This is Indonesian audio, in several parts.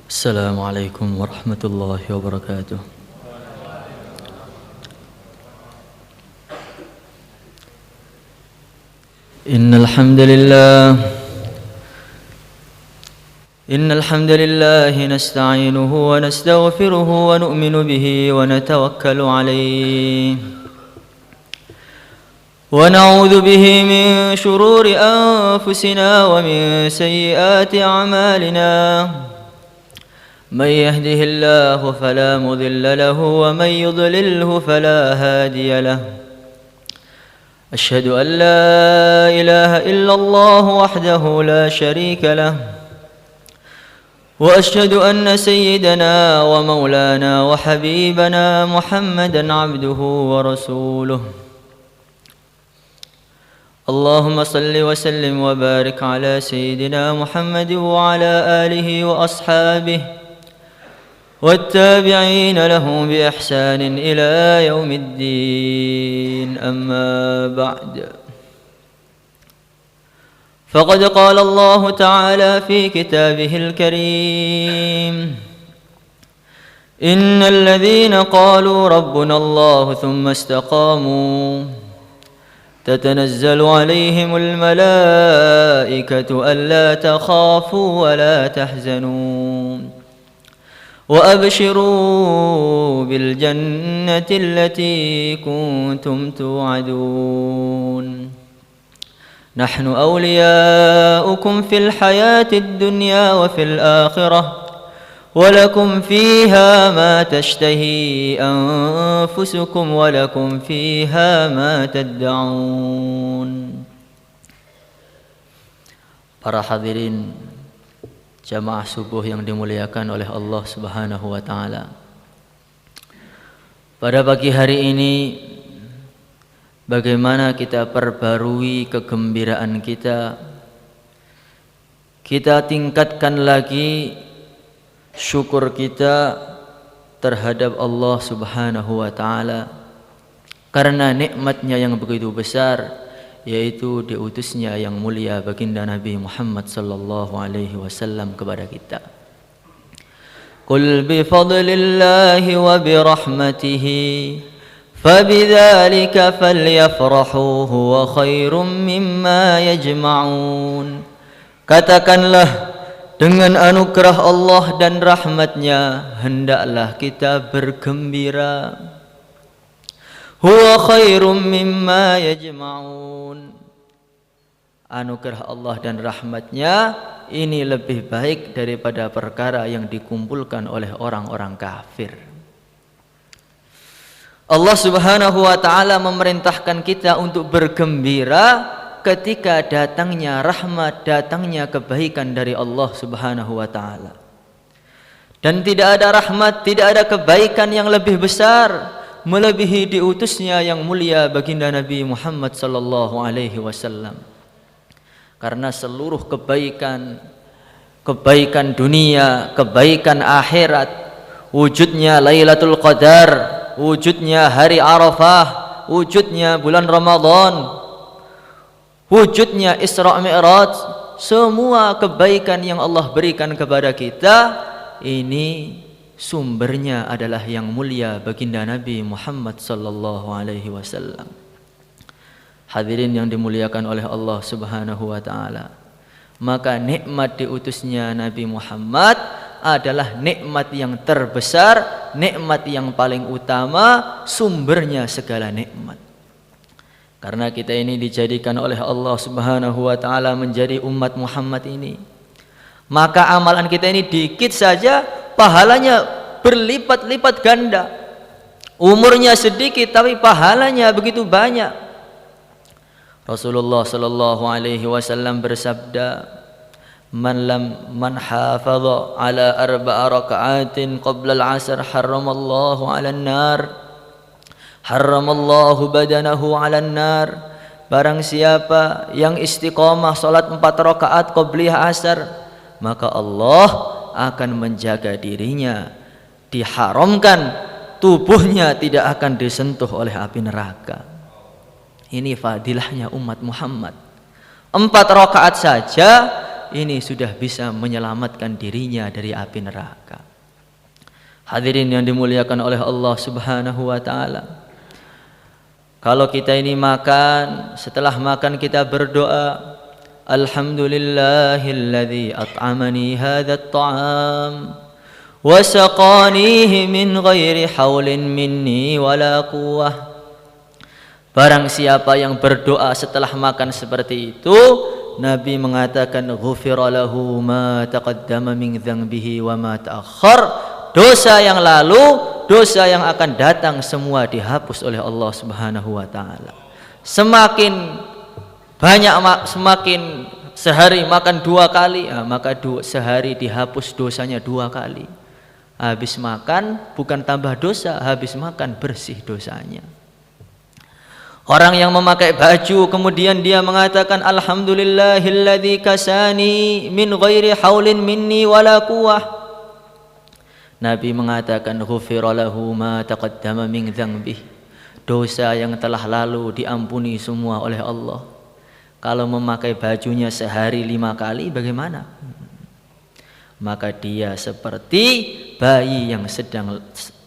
السلام عليكم ورحمة الله وبركاته. إن الحمد لله نستعينه ونستغفره ونؤمن به ونتوكل عليه ونعوذ به من شرور أنفسنا ومن سيئات أعمالنا. من يهده الله فلا مضل له ومن يضلله فلا هادي له. أشهد أن لا إله إلا الله وحده لا شريك له، وأشهد أن سيدنا ومولانا وحبيبنا محمدا عبده ورسوله. اللهم صل وسلم وبارك على سيدنا محمد وعلى آله وأصحابه والتابعين لهم بإحسان إلى يوم الدين. أما بعد، فقد قال الله تعالى في كتابه الكريم: إن الذين قالوا ربنا الله ثم استقاموا تتنزل عليهم الملائكة ألا تخافوا ولا تحزنوا وأبشروا بالجنة التي كنتم توعدون. نحن أولياؤكم في الحياة الدنيا وفي الآخرة، ولكم فيها ما تشتهي أنفسكم ولكم فيها ما تدعون. Para hadirin jamaah subuh yang dimuliakan oleh Allah Subhanahu wa taala. Pada pagi hari ini, bagaimana kita perbarui kegembiraan kita? Kita tingkatkan lagi syukur kita terhadap Allah Subhanahu wa taala karena nikmatnya yang begitu besar, yaitu diutusnya yang mulia baginda Nabi Muhammad sallallahu alaihi wasallam kepada kita. Qul bi fadlillahi wa bi rahmatihi fabidzalika falyafrahu huwa khairum mimma yajma'un. Katakanlah, dengan anugerah Allah dan rahmatnya hendaklah kita bergembira. Huwa khairum mimma yajma'un. Anugerah Allah dan rahmatnya ini lebih baik daripada perkara yang dikumpulkan oleh orang-orang kafir. Allah Subhanahu wa ta'ala memerintahkan kita untuk bergembira ketika datangnya rahmat, datangnya kebaikan dari Allah Subhanahu wa ta'ala. Dan tidak ada rahmat, tidak ada kebaikan yang lebih besar melebihi diutusnya yang mulia baginda Nabi Muhammad sallallahu alaihi wasallam. Karena seluruh kebaikan dunia, kebaikan akhirat, wujudnya Lailatul Qadar, wujudnya hari Arafah, wujudnya bulan Ramadan, wujudnya Isra Mi'raj, semua kebaikan yang Allah berikan kepada kita ini sumbernya adalah yang mulia baginda Nabi Muhammad sallallahu alaihi wasallam. Hadirin yang dimuliakan oleh Allah Subhanahu wa taala, maka nikmat diutusnya Nabi Muhammad adalah nikmat yang terbesar, nikmat yang paling utama, sumbernya segala nikmat. Karena kita ini dijadikan oleh Allah Subhanahu wa taala menjadi umat Muhammad ini, maka amalan kita ini dikit saja pahalanya berlipat-lipat ganda. Umurnya sedikit tapi pahalanya begitu banyak. Rasulullah sallallahu alaihi wasallam bersabda, man hafadha ala arba'a raka'atin qabla al-'asr harramallahu 'alan nar, harramallahu badanahu 'alan nar. Barang siapa yang istiqomah salat 4 rakaat qabliyah asar, maka Allah akan menjaga dirinya, diharamkan tubuhnya tidak akan disentuh oleh api neraka. Ini fadilahnya umat Muhammad. 4 rakaat saja ini sudah bisa menyelamatkan dirinya dari api neraka. Hadirin yang dimuliakan oleh Allah Subhanahu wa taala. Kalau kita ini makan, setelah makan kita berdoa, alhamdulillahilladzi at'amani hadzal ta'am wa saqanihi min ghairi haulin minni wala quwwah. Barang siapa yang berdoa setelah makan seperti itu, Nabi mengatakan ghufira lahu ma taqaddama min dzambihi wa ma ta'akhkhar. Dosa yang lalu, dosa yang akan datang semua dihapus oleh Allah Subhanahu wa taala. Semakin banyak, semakin sehari makan 2 kali, maka sehari dihapus dosanya 2 kali. Habis makan bukan tambah dosa, habis makan bersih dosanya. Orang yang memakai baju kemudian dia mengatakan alhamdulillahilladzi kasani min ghairi haulin minni wala quwwah. Nabi mengatakan ghufira lahu ma taqaddama min dzambihi. Dosa yang telah lalu diampuni semua oleh Allah. Kalau memakai bajunya sehari 5 kali bagaimana? Maka dia seperti bayi yang sedang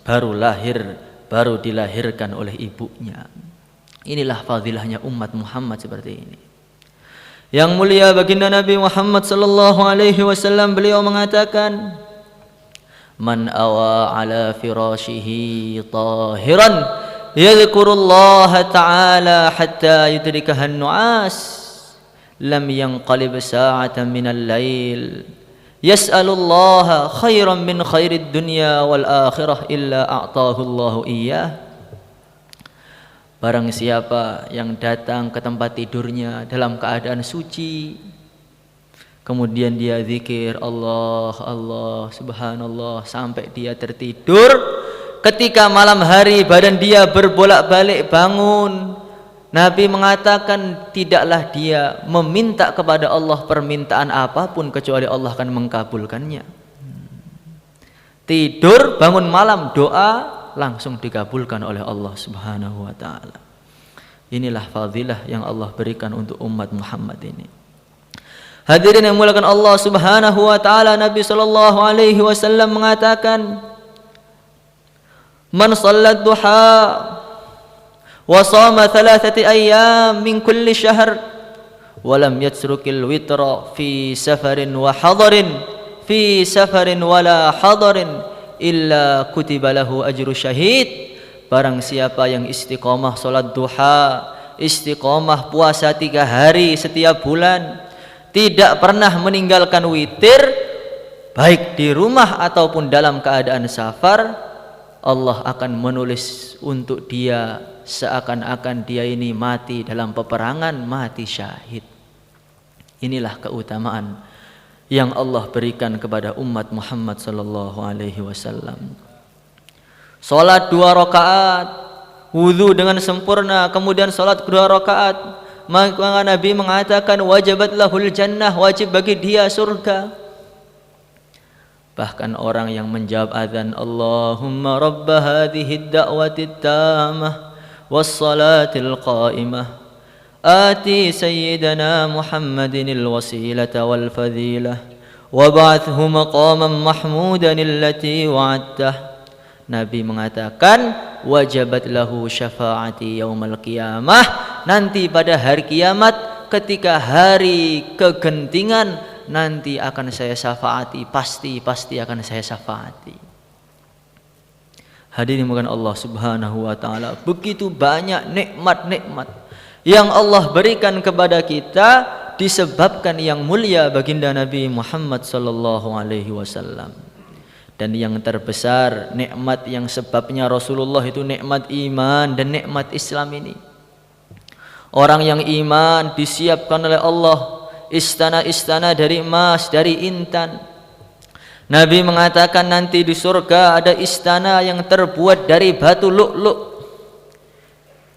baru lahir, baru dilahirkan oleh ibunya. Inilah fadilahnya umat Muhammad seperti ini. Yang mulia baginda Nabi Muhammad sallallahu alaihi wasallam, beliau mengatakan, man awa ala firashihi tahiran yadhkurullaha ta'ala hatta yudrikahan nu'as lam yanqalib sa'atan minal lail yas'alullaha khairan min khairid dunya wal akhirah illa a'tahu Allahu iyyah. Barang siapa yang datang ke tempat tidurnya dalam keadaan suci, kemudian dia zikir Allah, Allah, subhanallah sampai dia tertidur. Ketika malam hari badan dia berbolak-balik bangun, Nabi mengatakan tidaklah dia meminta kepada Allah permintaan apapun kecuali Allah akan mengkabulkannya. Tidur, bangun malam, doa langsung dikabulkan oleh Allah Subhanahu wa taala. Inilah fadilah yang Allah berikan untuk umat Muhammad ini. Hadirin yang muliakan Allah Subhanahu wa taala, Nabi sallallahu alaihi wasallam mengatakan, man shallat duha wa shama 3 ayyam min kulli syahr wa lam yatrukil witra fi safarin wa hadarin fi safarin wala hadarin illa kutiba lahu ajru syahid. Barang siapa yang istiqomah salat duha, istiqomah puasa 3 hari setiap bulan, tidak pernah meninggalkan witir, baik di rumah ataupun dalam keadaan safar, Allah akan menulis untuk dia seakan-akan dia ini mati dalam peperangan, mati syahid. Inilah keutamaan yang Allah berikan kepada umat Muhammad sallallahu alaihi wasallam. Salat 2 rakaat, wudu dengan sempurna, kemudian salat 2 rakaat, maka Nabi mengatakan wajabat lahul jannah, wajib bagi dia surga. Bahkan orang yang menjawab azan Allahumma rabba hadhihi ad-da'wati at-tammah was-salatil qa'imah آتي سيدنا محمد الوسيلة والفضيلة وابعثه مقاما محمودا التي وعدته. Nabi mengatakan wajabat lahu syafaati yaumal qiyamah. Nanti pada hari kiamat, ketika hari kegentingan, nanti akan saya syafaati, pasti akan saya syafaati. Hadirin bukan Allah Subhanahu wa taala, begitu banyak nikmat-nikmat yang Allah berikan kepada kita disebabkan yang mulia baginda Nabi Muhammad sallallahu alaihi wasallam. Dan yang terbesar nikmat yang sebabnya Rasulullah itu nikmat iman dan nikmat Islam ini. Orang yang iman disiapkan oleh Allah istana-istana dari emas, dari intan. Nabi mengatakan nanti di surga ada istana yang terbuat dari batu lu'lu'.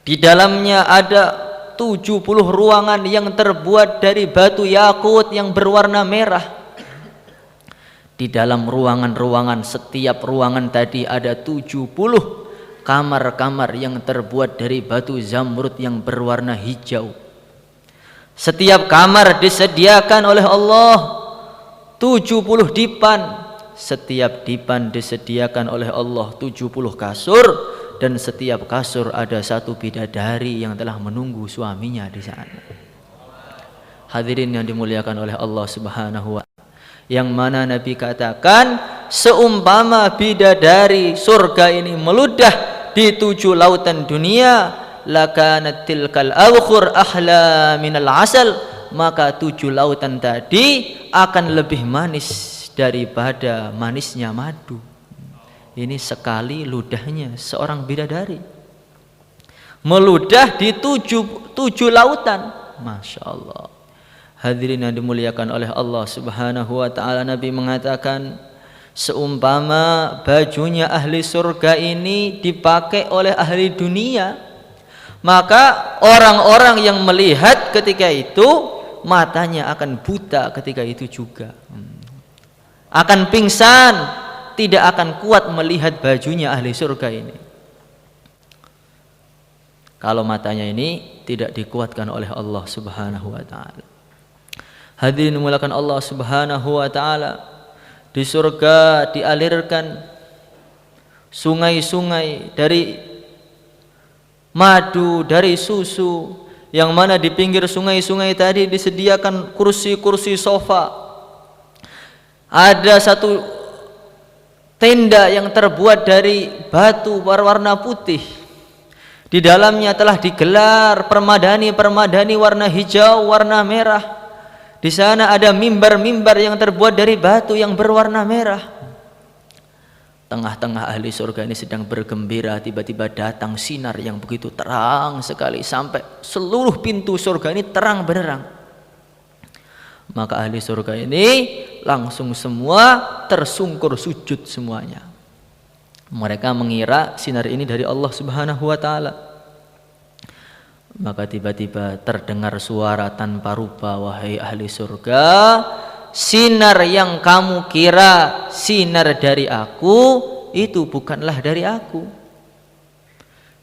Di dalamnya ada 70 ruangan yang terbuat dari batu yakut yang berwarna merah. Di dalam ruangan-ruangan, setiap ruangan tadi ada 70 kamar-kamar yang terbuat dari batu zamrud yang berwarna hijau. Setiap kamar disediakan oleh Allah 70 dipan. Setiap dipan disediakan oleh Allah 70 kasur, dan setiap kasur ada satu bidadari yang telah menunggu suaminya di sana. Hadirin yang dimuliakan oleh Allah Subhanahu wa ta'ala, yang mana Nabi katakan seumpama bidadari surga ini meludah di 7 lautan dunia, lakanat tilkal awkhur ahla minal asal, maka 7 lautan tadi akan lebih manis daripada manisnya madu. Ini sekali ludahnya seorang bidadari, meludah di 7 lautan. Masya Allah. Hadirin yang dimuliakan oleh Allah Subhanahu wa ta'ala, Nabi mengatakan seumpama bajunya ahli surga ini dipakai oleh ahli dunia, maka orang-orang yang melihat ketika itu matanya akan buta ketika itu juga, akan pingsan, tidak akan kuat melihat bajunya ahli surga ini kalau matanya ini tidak dikuatkan oleh Allah Subhanahu wa ta'ala. Hadirin dimuliakan Allah Subhanahu wa ta'ala, di surga dialirkan sungai-sungai dari madu, dari susu, yang mana di pinggir sungai-sungai tadi disediakan kursi-kursi sofa. Ada satu tenda yang terbuat dari batu berwarna putih, di dalamnya telah digelar permadani warna hijau, warna merah. Di sana ada mimbar-mimbar yang terbuat dari batu yang berwarna merah. Tengah-tengah ahli surga ini sedang bergembira, tiba-tiba datang sinar yang begitu terang sekali sampai seluruh pintu surga ini terang benderang. Maka ahli surga ini langsung semua tersungkur sujud semuanya. Mereka mengira sinar ini dari Allah Subhanahu wa ta'ala. Maka tiba-tiba terdengar suara tanpa rupa, wahai ahli surga, sinar yang kamu kira sinar dari aku itu bukanlah dari aku.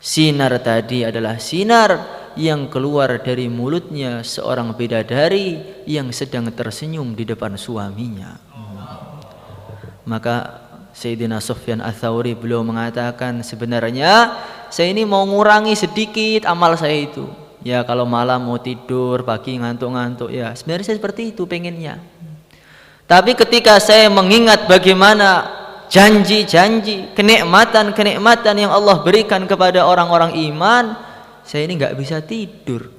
Sinar tadi adalah sinar yang keluar dari mulutnya seorang bidadari yang sedang tersenyum di depan suaminya. Maka Sayyidina Sufyan Ats-Tsauri beliau mengatakan, sebenarnya saya ini mau ngurangi sedikit amal saya itu. Ya kalau malam mau tidur, pagi ngantuk-ngantuk, ya sebenarnya saya seperti itu pengennya. Tapi ketika saya mengingat bagaimana janji-janji, kenikmatan-kenikmatan yang Allah berikan kepada orang-orang iman, saya ini nggak bisa tidur.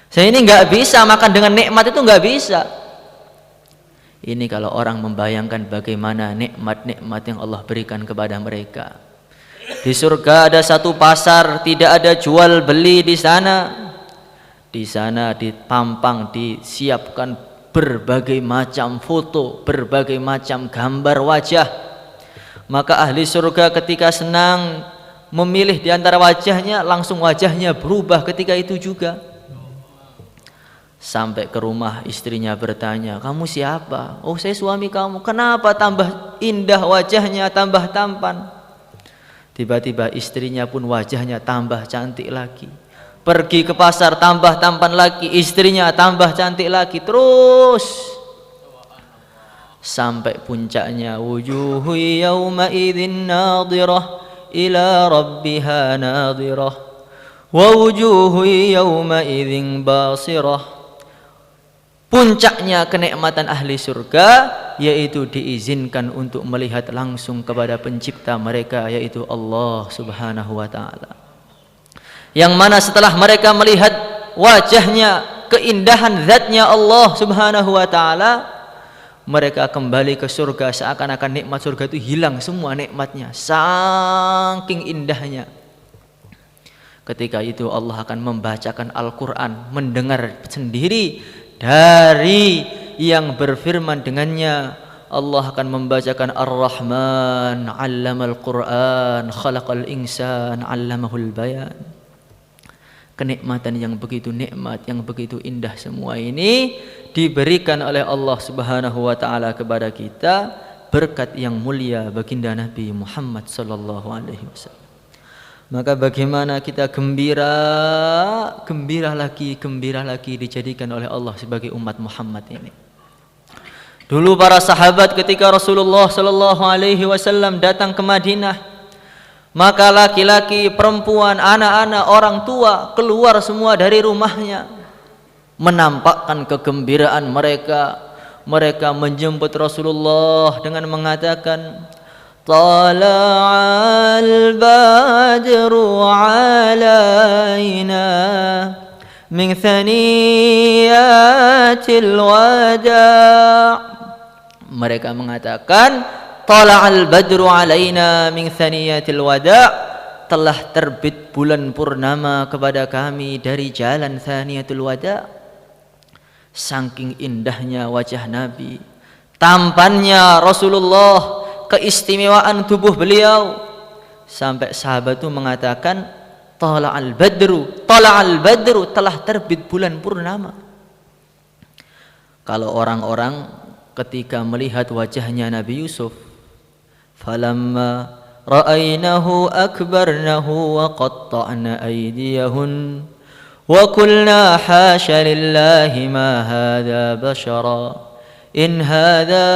Saya ini nggak bisa makan dengan nikmat, itu nggak bisa. Ini kalau orang membayangkan bagaimana nikmat-nikmat yang Allah berikan kepada mereka. Di surga ada satu pasar, tidak ada jual beli di sana. Di sana dipampang, disiapkan berbagai macam foto, berbagai macam gambar wajah. Maka ahli surga ketika senang memilih di antara wajahnya, langsung wajahnya berubah ketika itu juga. Sampai ke rumah istrinya bertanya, kamu siapa? Oh saya suami kamu. Kenapa tambah indah wajahnya, tambah tampan? Tiba-tiba istrinya pun wajahnya tambah cantik lagi. Pergi ke pasar tambah tampan lagi, istrinya tambah cantik lagi, terus sampai puncaknya, wujuhu yawma idzin nadhirah ila rabbiha nadhirah wa wujuhu yawma idzin basirah. Puncaknya kenikmatan ahli surga yaitu diizinkan untuk melihat langsung kepada pencipta mereka, yaitu Allah Subhanahu wa ta'ala. Yang mana setelah mereka melihat wajahnya, keindahan zatnya Allah Subhanahu wa ta'ala, mereka kembali ke surga seakan-akan nikmat surga itu hilang semua nikmatnya, saking indahnya. Ketika itu Allah akan membacakan Al-Quran, mendengar sendiri dari yang berfirman dengannya. Allah akan membacakan Ar-Rahman 'allamal Qur'an khalaqal insan 'allamahul bayan. Kenikmatan yang begitu nikmat, yang begitu indah semua ini diberikan oleh Allah Subhanahu wa ta'ala kepada kita berkat yang mulia baginda Nabi Muhammad sallallahu alaihi wasallam. Maka bagaimana kita gembira lagi dijadikan oleh Allah sebagai umat Muhammad ini. Dulu para sahabat ketika Rasulullah sallallahu alaihi wasallam datang ke Madinah, maka laki-laki, perempuan, anak-anak, orang tua keluar semua dari rumahnya menampakkan kegembiraan mereka. Mereka menjemput Rasulullah dengan mengatakan, Tala'al badru alaina min thaniyatil wada'. Mereka mengatakan, Tala'al badru alaina min thaniyatil wada', telah terbit bulan purnama kepada kami dari jalan thaniyatul wada'. Saking indahnya wajah Nabi, tampannya Rasulullah, keistimewaan tubuh beliau, sampai sahabat itu mengatakan, Tala'al badru, telah terbit bulan purnama. Kalau orang-orang ketika melihat wajahnya Nabi Yusuf, falamma ra'aynahu akbarnahu wa qatta'na aydiyahun wa qulna hasya lillahi ma hadha bashara in hadha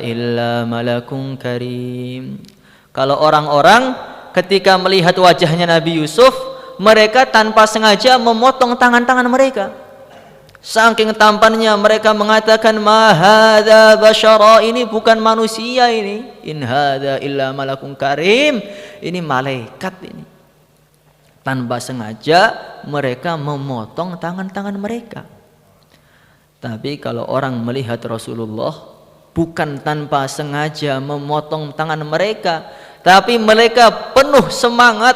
illa malakun karim. Kalau orang-orang ketika melihat wajahnya Nabi Yusuf, mereka tanpa sengaja memotong tangan-tangan mereka. Saking tampannya mereka mengatakan, ma hadza bashara, ini bukan manusia ini, in hadza illa malakun karim, ini malaikat ini. Tanpa sengaja mereka memotong tangan-tangan mereka. Tapi kalau orang melihat Rasulullah, bukan tanpa sengaja memotong tangan mereka, tapi mereka penuh semangat,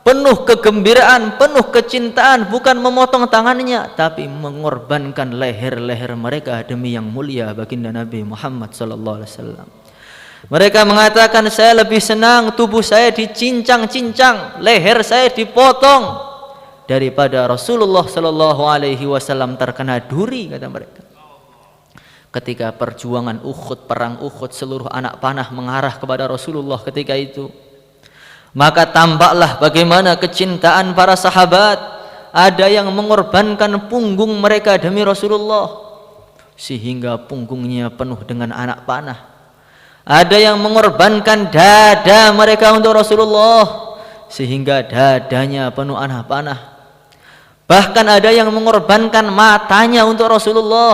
penuh kegembiraan, penuh kecintaan, bukan memotong tangannya, tapi mengorbankan leher-leher mereka demi yang mulia baginda Nabi Muhammad sallallahu alaihi wasallam. Mereka mengatakan, saya lebih senang tubuh saya dicincang-cincang, leher saya dipotong, daripada Rasulullah sallallahu alaihi wasallam terkena duri, kata mereka. Ketika perjuangan Uhud, perang Uhud, seluruh anak panah mengarah kepada Rasulullah ketika itu. Maka tampaklah bagaimana kecintaan para sahabat. Ada yang mengorbankan punggung mereka demi Rasulullah, sehingga punggungnya penuh dengan anak panah. Ada yang mengorbankan dada mereka untuk Rasulullah, sehingga dadanya penuh anak panah. Bahkan ada yang mengorbankan matanya untuk Rasulullah,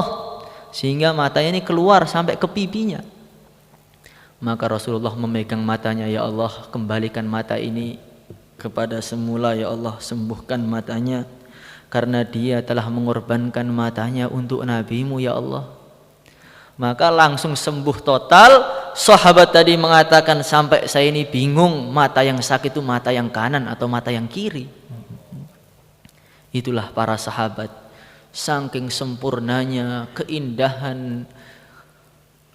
sehingga matanya ini keluar sampai ke pipinya. Maka Rasulullah memegang matanya, ya Allah, kembalikan mata ini kepada semula, ya Allah, sembuhkan matanya, karena dia telah mengorbankan matanya untuk Nabi-Mu, ya Allah. Maka langsung sembuh total. Sahabat tadi mengatakan, sampai saya ini bingung, mata yang sakit itu mata yang kanan atau mata yang kiri. Itulah para sahabat, saking sempurnanya keindahan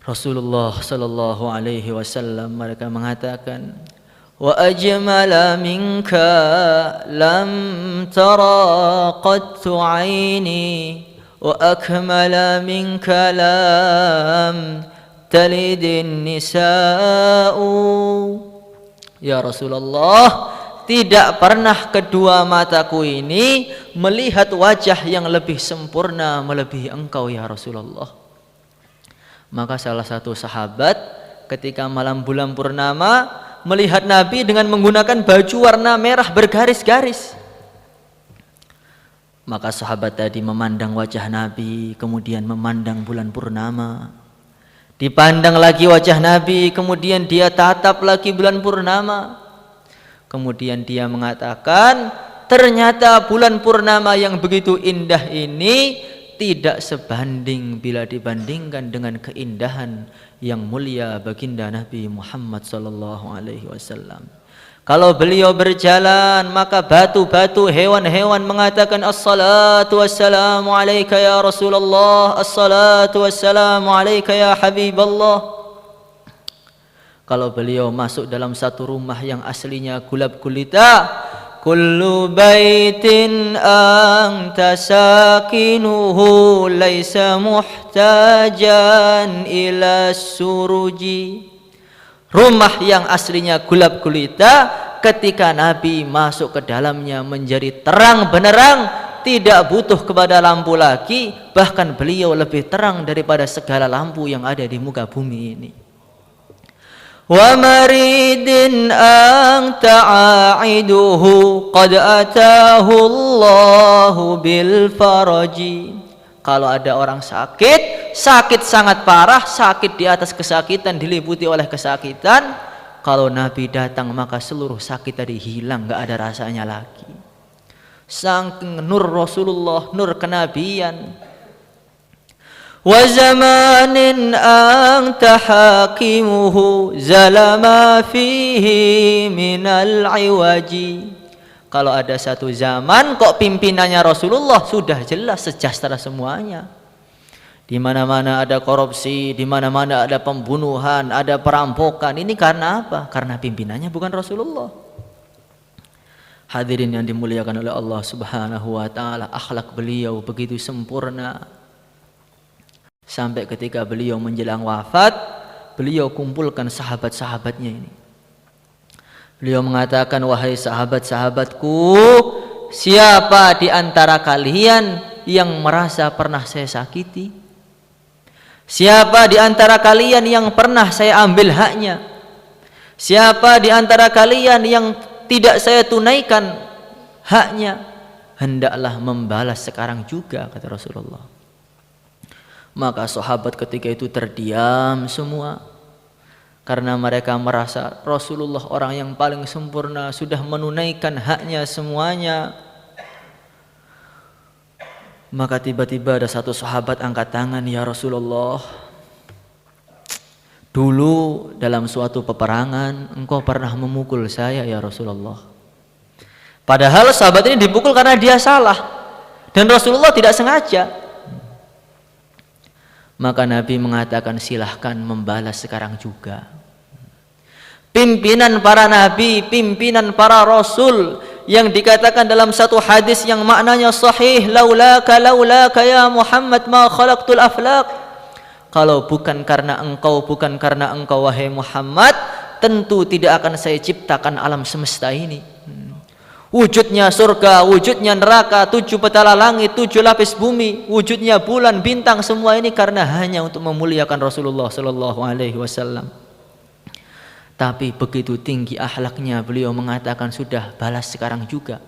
Rasulullah sallallahu alaihi wasallam. Mereka mengatakan, wa ajmala minka lam tara qattu aini wa akmala minka lam talidin nisa'u. Ya Rasulullah, tidak pernah kedua mataku ini melihat wajah yang lebih sempurna melebihi engkau, ya Rasulullah. Maka salah satu sahabat ketika malam bulan purnama melihat Nabi dengan menggunakan baju warna merah bergaris-garis. Maka sahabat tadi memandang wajah Nabi, kemudian memandang bulan purnama. Dipandang lagi wajah Nabi, kemudian dia tatap lagi bulan purnama. Kemudian dia mengatakan, ternyata bulan purnama yang begitu indah ini tidak sebanding bila dibandingkan dengan keindahan yang mulia baginda Nabi Muhammad sallallahu alaihi wasallam. Kalau beliau berjalan, maka batu-batu, hewan-hewan mengatakan, Assalatu wassalamu alaika ya Rasulullah, Assalatu wassalamu alaika ya Habiballah. Kalau beliau masuk dalam satu rumah yang aslinya gulab gulita, kullu baitin anta sakinuhu laisa muhtajan ila suruji. Rumah yang aslinya gulab gulita, ketika Nabi masuk ke dalamnya menjadi terang benderang, tidak butuh kepada lampu lagi, bahkan beliau lebih terang daripada segala lampu yang ada di muka bumi ini. Wa maridin anta aiduhu qad atahu Allahu bil faraji. Kalau ada orang sakit sangat parah, sakit di atas kesakitan, diliputi oleh kesakitan, kalau Nabi datang maka seluruh sakit tadi hilang, gak ada rasanya lagi. Saking nur Rasulullah, nur kenabian. Wa zamanin anta hakimuhu zalama fihi minal iwaji. Kalau ada satu zaman kok pimpinannya Rasulullah, sudah jelas sejahtera semuanya. Di mana-mana ada korupsi, di mana-mana ada pembunuhan, ada perampokan. Ini karena apa? Karena pimpinannya bukan Rasulullah. Hadirin yang dimuliakan oleh Allah Subhanahu wa taala, akhlak beliau begitu sempurna. Sampai ketika beliau menjelang wafat, beliau kumpulkan sahabat-sahabatnya ini. Beliau mengatakan, wahai sahabat-sahabatku, siapa di antara kalian yang merasa pernah saya sakiti? Siapa di antara kalian yang pernah saya ambil haknya? Siapa di antara kalian yang tidak saya tunaikan haknya? Hendaklah membalas sekarang juga, kata Rasulullah. Maka sahabat ketika itu terdiam semua, karena mereka merasa Rasulullah orang yang paling sempurna, sudah menunaikan haknya semuanya. Maka tiba-tiba ada satu sahabat angkat tangan, ya Rasulullah, dulu dalam suatu peperangan engkau pernah memukul saya ya Rasulullah. Padahal sahabat ini dipukul karena dia salah dan Rasulullah tidak sengaja. Maka Nabi mengatakan, silahkan membalas sekarang juga. Pimpinan para nabi, pimpinan para rasul, yang dikatakan dalam satu hadis yang maknanya sahih, laulaka ya Muhammad ma khalaqtul aflaq. Kalau bukan karena engkau wahai Muhammad, tentu tidak akan saya ciptakan alam semesta ini. Wujudnya surga, wujudnya neraka, 7 petala langit, 7 lapis bumi, wujudnya bulan, bintang, semua ini karena hanya untuk memuliakan Rasulullah sallallahu alaihi wasallam. Tapi begitu tinggi akhlaknya, beliau mengatakan, sudah balas sekarang juga.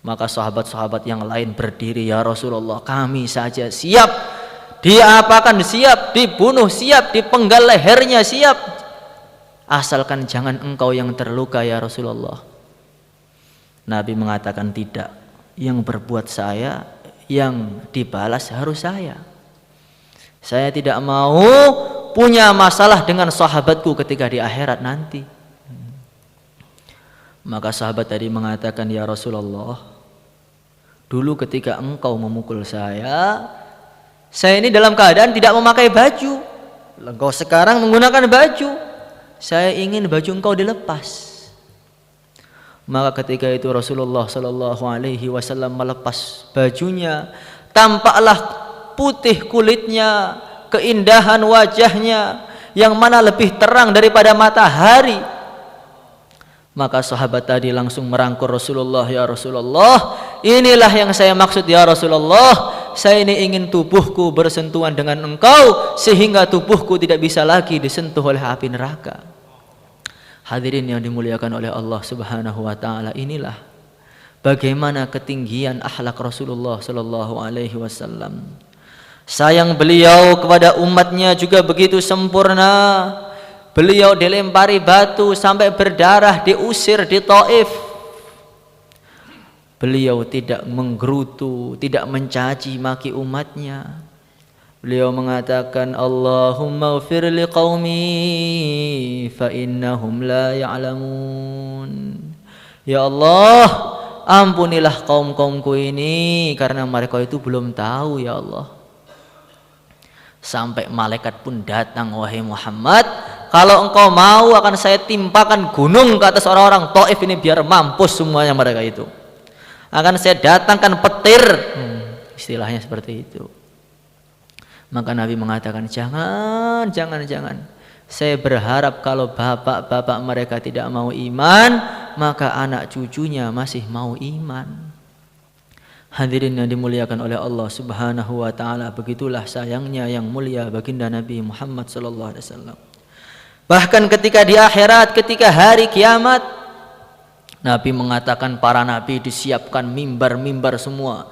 Maka sahabat-sahabat yang lain berdiri, ya Rasulullah, kami saja siap diapakan, siap dibunuh, siap dipenggal lehernya, siap, asalkan jangan engkau yang terluka ya Rasulullah. Nabi mengatakan, tidak, yang berbuat saya, yang dibalas harus saya. Saya tidak mau punya masalah dengan sahabatku ketika di akhirat nanti. Maka sahabat tadi mengatakan, ya Rasulullah, dulu ketika engkau memukul saya ini dalam keadaan tidak memakai baju. Engkau sekarang menggunakan baju, saya ingin baju engkau dilepas. Maka ketika itu Rasulullah sallallahu alaihi wasallam melepas bajunya, tampaklah putih kulitnya, keindahan wajahnya yang mana lebih terang daripada matahari. Maka sahabat tadi langsung merangkul Rasulullah, ya Rasulullah, inilah yang saya maksud ya Rasulullah, saya ini ingin tubuhku bersentuhan dengan engkau sehingga tubuhku tidak bisa lagi disentuh oleh api neraka. Hadirin yang dimuliakan oleh Allah Subhanahu wa taala, inilah bagaimana ketinggian akhlak Rasulullah sallallahu alaihi wasallam. Sayang beliau kepada umatnya juga begitu sempurna. Beliau dilempari batu sampai berdarah, diusir di Taif. Beliau tidak menggerutu, tidak mencaci maki umatnya. Beliau mengatakan, Allahumma ighfir liqaumi fa innahum la ya'lamun. Ya Allah, ampunilah kaum-kaumku ini karena mereka itu belum tahu ya Allah. Sampai malaikat pun datang, wahai Muhammad, kalau engkau mau akan saya timpakan gunung ke atas orang-orang Taif ini biar mampus semuanya mereka itu. Akan saya datangkan petir, istilahnya seperti itu. Maka Nabi mengatakan, jangan. Saya berharap kalau bapak-bapak mereka tidak mau iman, maka anak cucunya masih mau iman. Hadirin yang dimuliakan oleh Allah Subhanahu wa taala, begitulah sayangnya yang mulia baginda Nabi Muhammad sallallahu alaihi wasallam. Bahkan ketika di akhirat, ketika hari kiamat, Nabi mengatakan para nabi disiapkan mimbar-mimbar semua.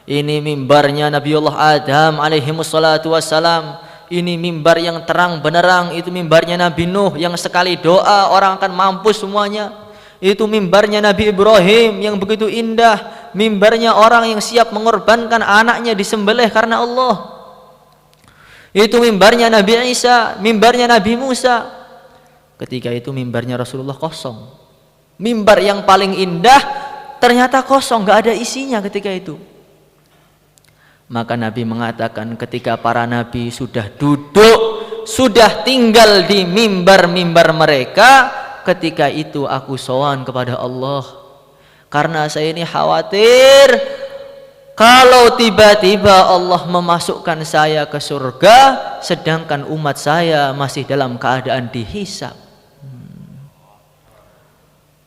Ini mimbarnya Nabiullah Adam alaihi wassalatu wassalam. Ini mimbar yang terang benerang. Itu mimbarnya Nabi Nuh yang sekali doa orang akan mampus semuanya. Itu mimbarnya Nabi Ibrahim yang begitu indah. Mimbarnya orang yang siap mengorbankan anaknya disembelih karena Allah. Itu mimbarnya Nabi Isa, mimbarnya Nabi Musa. Ketika itu mimbarnya Rasulullah kosong. Mimbar yang paling indah ternyata kosong, gak ada isinya ketika itu. Maka Nabi mengatakan ketika para nabi sudah duduk, sudah tinggal di mimbar-mimbar mereka, ketika itu aku sowan kepada Allah. Karena saya ini khawatir kalau tiba-tiba Allah memasukkan saya ke surga sedangkan umat saya masih dalam keadaan dihisab.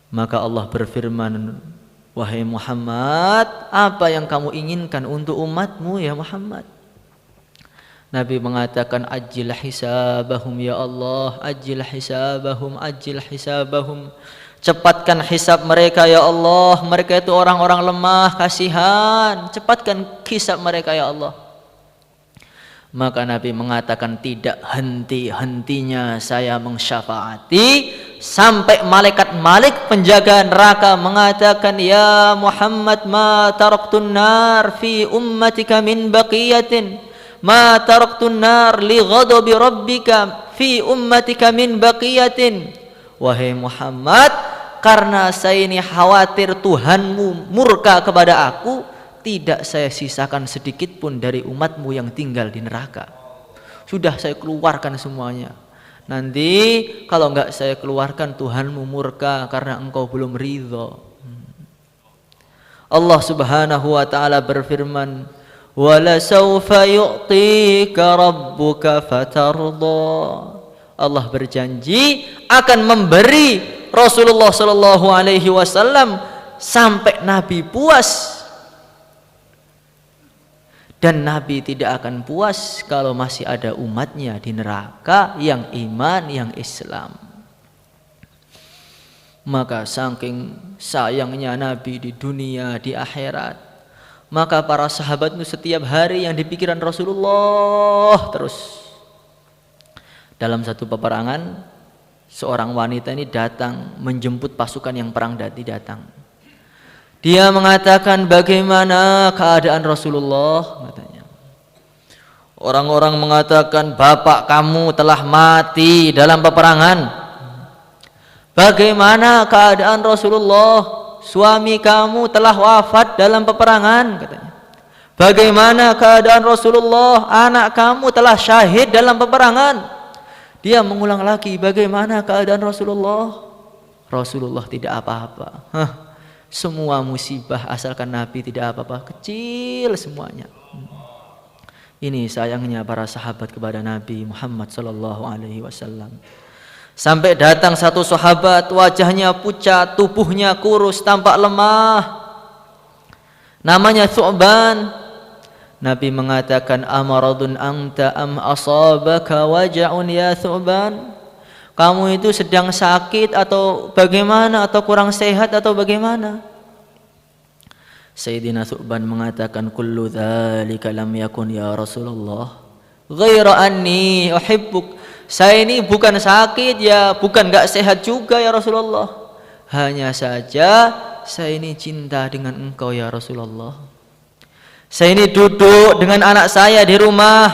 Maka Allah berfirman, wahai Muhammad, apa yang kamu inginkan untuk umatmu ya Muhammad? Nabi mengatakan, ajil hisabahum ya Allah, ajil hisabahum, ajil hisabahum. Cepatkan hisab mereka ya Allah, mereka itu orang-orang lemah, kasihan. Cepatkan hisab mereka ya Allah. Maka Nabi mengatakan, tidak henti-hentinya saya mensyafaati sampai malaikat penjaga neraka mengatakan, ya Muhammad, ma taraktun nar fi ummatika min baqiyatin, ma taraktun nar li ghadabi rabbika fi ummatika min baqiyatin. Wahai Muhammad, karena saya ini khawatir Tuhanmu murka kepada aku, tidak saya sisakan sedikit pun dari umatmu yang tinggal di neraka. Sudah saya keluarkan semuanya. Nanti kalau enggak saya keluarkan, Tuhanmu murka karena engkau belum ridho. Allah Subhanahu wa ta'ala berfirman, wala sawfa yu'tika rabbuka fatardha. Allah berjanji akan memberi Rasulullah sallallahu alaihi wasallam sampai Nabi puas. Dan Nabi tidak akan puas kalau masih ada umatnya di neraka yang iman, yang Islam. Maka saking sayangnya Nabi di dunia, di akhirat, maka para sahabat itu setiap hari yang dipikiran Rasulullah terus. Dalam satu peperangan, seorang wanita ini datang menjemput pasukan yang perang datang. Dia mengatakan, bagaimana keadaan Rasulullah? Katanya. Orang-orang mengatakan, bapak kamu telah mati dalam peperangan. Bagaimana keadaan Rasulullah? Suami kamu telah wafat dalam peperangan, katanya. Bagaimana keadaan Rasulullah? Anak kamu telah syahid dalam peperangan. Dia mengulang lagi, bagaimana keadaan Rasulullah? Rasulullah tidak apa-apa. Semua musibah asalkan Nabi tidak apa-apa, kecil semuanya. Ini sayangnya para sahabat kepada Nabi Muhammad sallallahu alaihi wasallam. Sampai datang satu sahabat, wajahnya pucat, tubuhnya kurus, tampak lemah. Namanya Thu'ban. Nabi mengatakan, amaradun anta am asabaka waja'un ya Thu'ban? Kamu itu sedang sakit atau bagaimana, atau kurang sehat atau bagaimana? Sayyidina Thu'ban mengatakan, kullu dzalika lam yakun ya Rasulullah, ghaira anni uhibbuk. Saya ini bukan sakit ya, bukan enggak sehat juga ya Rasulullah. Hanya saja saya ini cinta dengan engkau ya Rasulullah. Saya ini duduk dengan anak saya di rumah,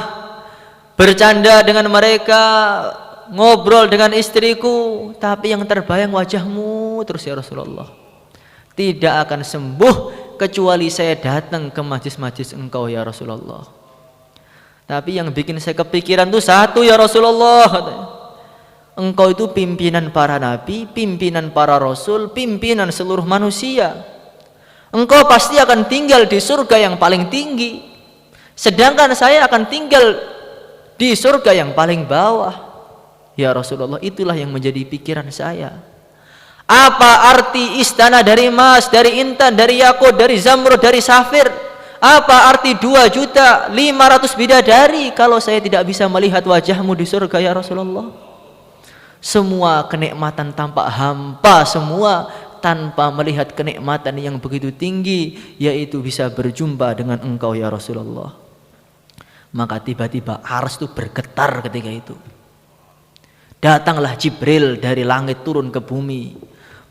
bercanda dengan mereka, ngobrol dengan istriku, tapi yang terbayang wajahmu terus ya Rasulullah. Tidak akan sembuh kecuali saya datang ke majlis-majlis engkau ya Rasulullah. Tapi yang bikin saya kepikiran itu satu ya Rasulullah, katanya. Engkau itu pimpinan para nabi, pimpinan para rasul, pimpinan seluruh manusia. Engkau pasti akan tinggal di surga yang paling tinggi, sedangkan saya akan tinggal di surga yang paling bawah. Ya Rasulullah, itulah yang menjadi pikiran saya. Apa arti istana dari emas, dari intan, dari yakut, dari zamrud, dari safir? Apa arti 2.500.000 bidadari kalau saya tidak bisa melihat wajahmu di surga ya Rasulullah? Semua kenikmatan tampak hampa semua tanpa melihat kenikmatan yang begitu tinggi, yaitu bisa berjumpa dengan engkau ya Rasulullah. Maka tiba-tiba ars itu bergetar ketika itu. Datanglah Jibril dari langit turun ke bumi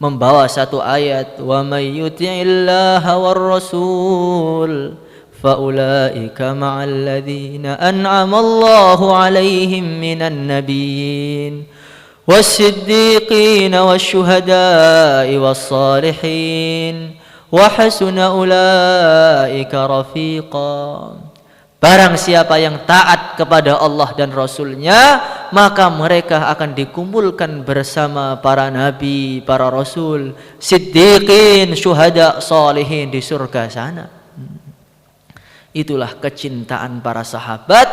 membawa satu ayat, wa may yuti'illaha war rasul faulaika ma'al ladzina an'ama Allahu 'alaihim minan nabiyyin was-siddiqin wasyuhada'i was-salihin wa hasuna ulaika rafiqa. Barang siapa yang taat kepada Allah dan Rasulnya, maka mereka akan dikumpulkan bersama para nabi, para rasul, siddiqin, syuhada, salihin di surga sana. Itulah kecintaan para sahabat.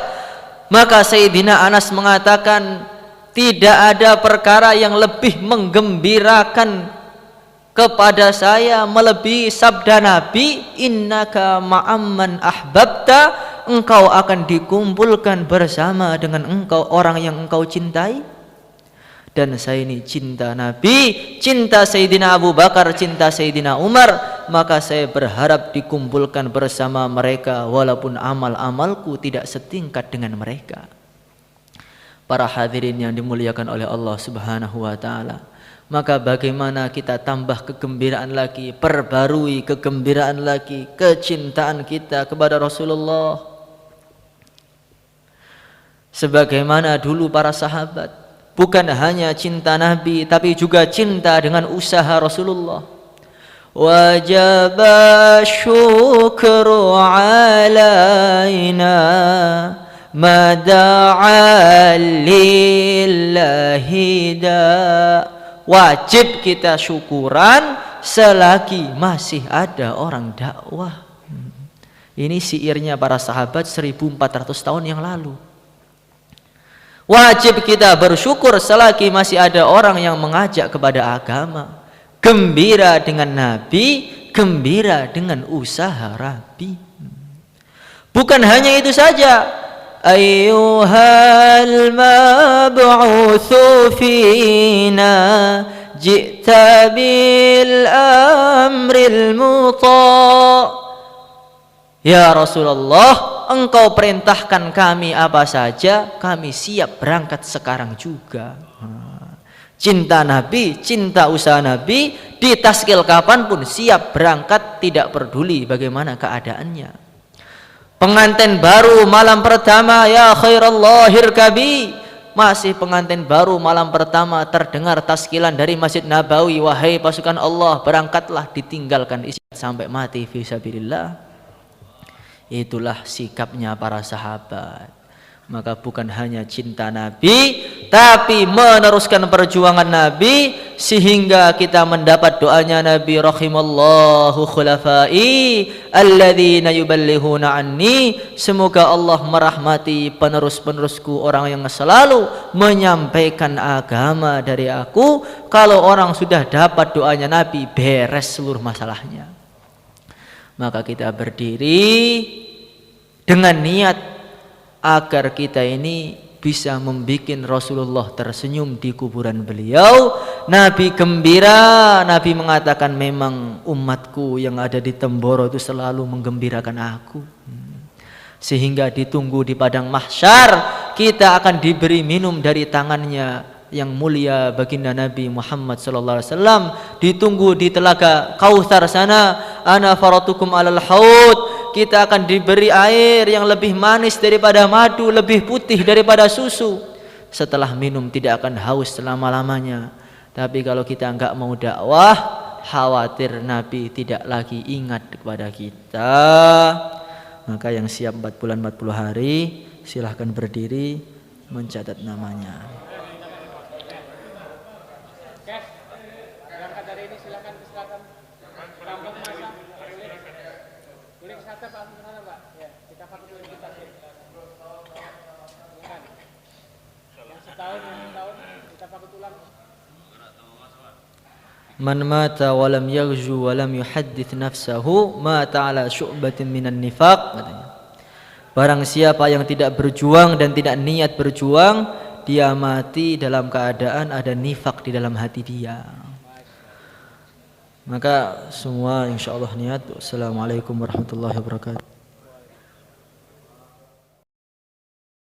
Maka Sayyidina Anas mengatakan, tidak ada perkara yang lebih menggembirakan kepada saya melebihi sabda Nabi, innaka ma'amman ahbabta, engkau akan dikumpulkan bersama dengan engkau orang yang engkau cintai. Dan saya ini cinta Nabi, cinta Sayyidina Abu Bakar, cinta Sayyidina Umar, maka saya berharap dikumpulkan bersama mereka walaupun amal-amalku tidak setingkat dengan mereka. Para hadirin yang dimuliakan oleh Allah Subhanahu wa taala, maka bagaimana kita tambah kegembiraan lagi, perbarui kegembiraan lagi, kecintaan kita kepada Rasulullah. Sebagaimana dulu para sahabat, bukan hanya cinta Nabi, tapi juga cinta dengan usaha Rasulullah. Wajaba syukru alaina mada'a lillahi da. Wajib kita syukuran selagi masih ada orang dakwah. Ini syairnya para sahabat 1400 tahun yang lalu. Wajib kita bersyukur selagi masih ada orang yang mengajak kepada agama. Gembira dengan Nabi, gembira dengan usaha Rabi. Bukan hanya itu saja. Ayyuhal mab'utsu fina ji'ta bil amril muta'. Ya Rasulullah, engkau perintahkan kami apa saja, kami siap berangkat sekarang juga. Cinta Nabi, cinta usaha Nabi, ditaskil kapanpun siap berangkat, tidak peduli bagaimana keadaannya. Pengantin baru malam pertama, ya khairallah hirkabi. Masih pengantin baru malam pertama terdengar taskilan dari Masjid Nabawi, wahai pasukan Allah, berangkatlah, ditinggalkan istri sampai mati fisabilillah. Itulah sikapnya para sahabat. Maka bukan hanya cinta Nabi, tapi meneruskan perjuangan Nabi sehingga kita mendapat doanya Nabi, rahimallahu khulafai alladzina yuballihuna anni. Semoga Allah merahmati penerus-penerusku, orang yang selalu menyampaikan agama dari aku. Kalau orang sudah dapat doanya Nabi, beres seluruh masalahnya. Maka kita berdiri dengan niat agar kita ini bisa membuat Rasulullah tersenyum di kuburan beliau. Nabi gembira, Nabi mengatakan memang umatku yang ada di Temboro itu selalu menggembirakan aku. Sehingga ditunggu di padang mahsyar, kita akan diberi minum dari tangannya yang mulia baginda Nabi Muhammad sallallahu alaihi wasallam. Ditunggu di telaga Kautsar sana, ana faratukum alal haud. Kita akan diberi air yang lebih manis daripada madu, lebih putih daripada susu. Setelah minum tidak akan haus selama-lamanya. Tapi kalau kita enggak mau dakwah, khawatir Nabi tidak lagi ingat kepada kita. Maka yang siap 4 bulan 40 hari silahkan berdiri mencatat namanya. Setahun Man mata wa lam yaghzu wa lam yuhaddits nafsahu mata ala syu'batin minan nifaq, katanya. Barang siapa yang tidak berjuang dan tidak niat berjuang, dia mati dalam keadaan ada nifak di dalam hati dia. Maka semua insyaallah niat. Wassalamualaikum warahmatullahi wabarakatuh.